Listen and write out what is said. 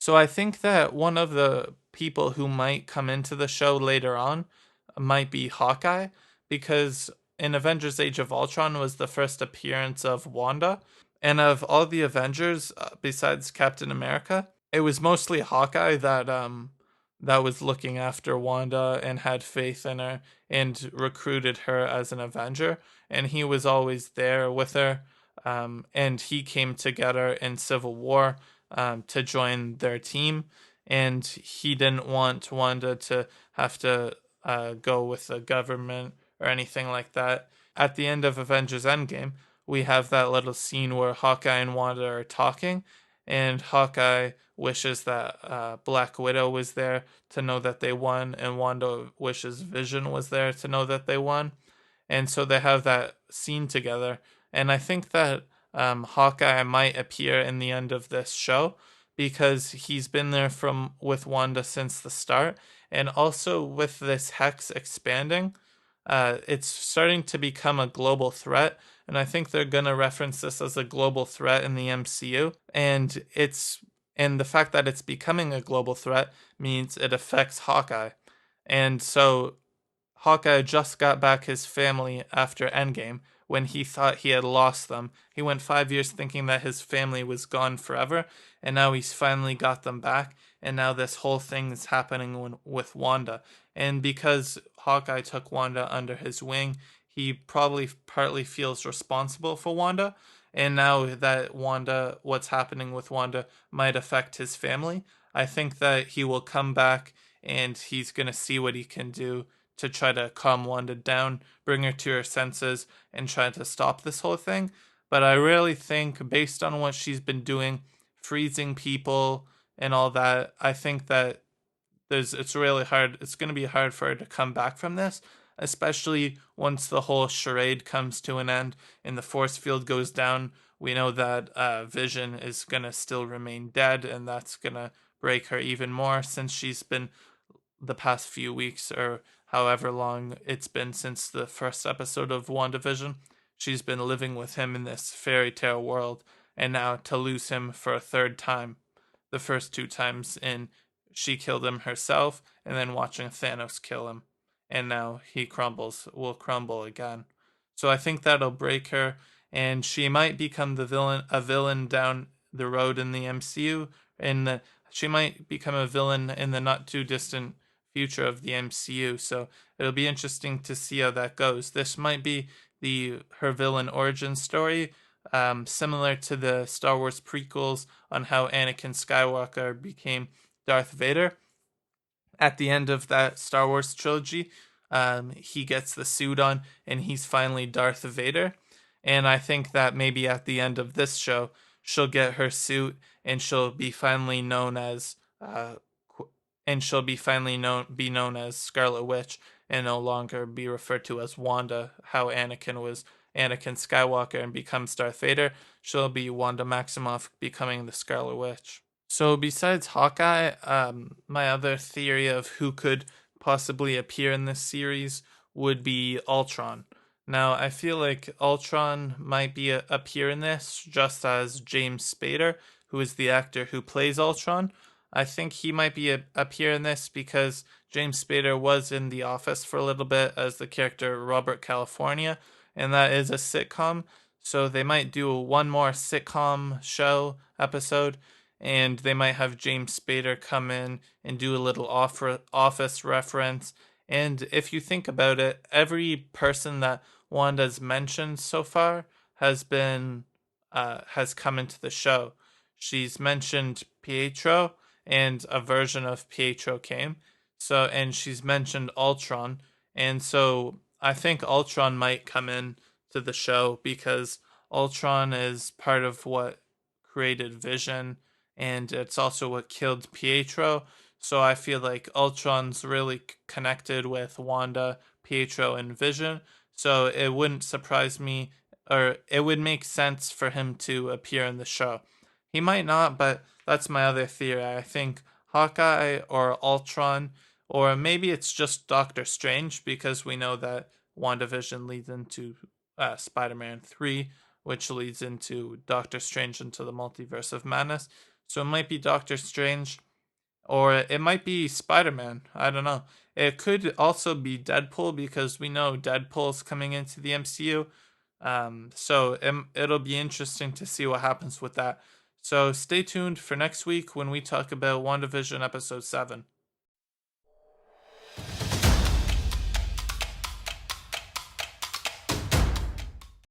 So I think that one of the people who might come into the show later on might be Hawkeye, because in Avengers Age of Ultron was the first appearance of Wanda. And of all the Avengers, besides Captain America, it was mostly Hawkeye that was looking after Wanda and had faith in her and recruited her as an Avenger. And he was always there with her. And he came together in Civil War to join their team. And he didn't want Wanda to have to go with the government or anything like that. At the end of Avengers Endgame, we have that little scene where Hawkeye and Wanda are talking, and Hawkeye wishes that Black Widow was there to know that they won, and Wanda wishes Vision was there to know that they won. And so they have that scene together. And I think that Hawkeye might appear in the end of this show because he's been there from with Wanda since the start, and also with this hex expanding, it's starting to become a global threat. And I think they're gonna reference this as a global threat in the MCU. And the fact that it's becoming a global threat means it affects Hawkeye. And so Hawkeye just got back his family after Endgame when he thought he had lost them. He went 5 years thinking that his family was gone forever, and now he's finally got them back. And now this whole thing is happening with Wanda. And because Hawkeye took Wanda under his wing, he probably partly feels responsible for Wanda. And now that what's happening with Wanda might affect his family, I think that he will come back and he's going to see what he can do to try to calm Wanda down, bring her to her senses, and try to stop this whole thing. But I really think, based on what she's been doing, freezing people and all that, I think that it's really hard. It's going to be hard for her to come back from this, especially once the whole charade comes to an end and the force field goes down. We know that Vision is going to still remain dead, and that's going to break her even more since she's been the past few weeks or however long it's been since the first episode of WandaVision. She's been living with him in this fairy tale world, and now to lose him for a third time. The first two times in she killed him herself, and then watching Thanos kill him. And now he will crumble again. So I think that'll break her, and she might become a villain down the road in the MCU. She might become a villain in the not too distant future of the MCU. So it'll be interesting to see how that goes. This might be the her villain origin story, similar to the Star Wars prequels on how Anakin Skywalker became Darth Vader. At the end of that Star Wars trilogy, he gets the suit on and he's finally Darth Vader. And I think that maybe at the end of this show, she'll get her suit and she'll be finally known as be known as Scarlet Witch and no longer be referred to as Wanda, how Anakin was Anakin Skywalker and becomes Darth Vader. She'll be Wanda Maximoff becoming the Scarlet Witch. So besides Hawkeye, my other theory of who could possibly appear in this series would be Ultron. Now, I feel like Ultron might appear in this just as James Spader, who is the actor who plays Ultron. I think he might appear in this because James Spader was in The Office for a little bit as the character Robert California, and that is a sitcom. So they might do one more sitcom show episode, and they might have James Spader come in and do a little office reference. And if you think about it, every person that Wanda's mentioned so far has come into the show. She's mentioned Pietro, and a version of Pietro came. So, and she's mentioned Ultron, and so I think Ultron might come in to the show because Ultron is part of what created Vision, and it's also what killed Pietro. So I feel like Ultron's really connected with Wanda, Pietro, and Vision. So it wouldn't surprise me, or it would make sense for him to appear in the show. He might not, but that's my other theory. I think Hawkeye or Ultron, or maybe it's just Doctor Strange because we know that WandaVision leads into Spider Man 3, which leads into Doctor Strange into the Multiverse of Madness. So it might be Doctor Strange, or it might be Spider-Man. I don't know. It could also be Deadpool because we know Deadpool's coming into the MCU. So it'll be interesting to see what happens with that. So stay tuned for next week when we talk about WandaVision episode 7.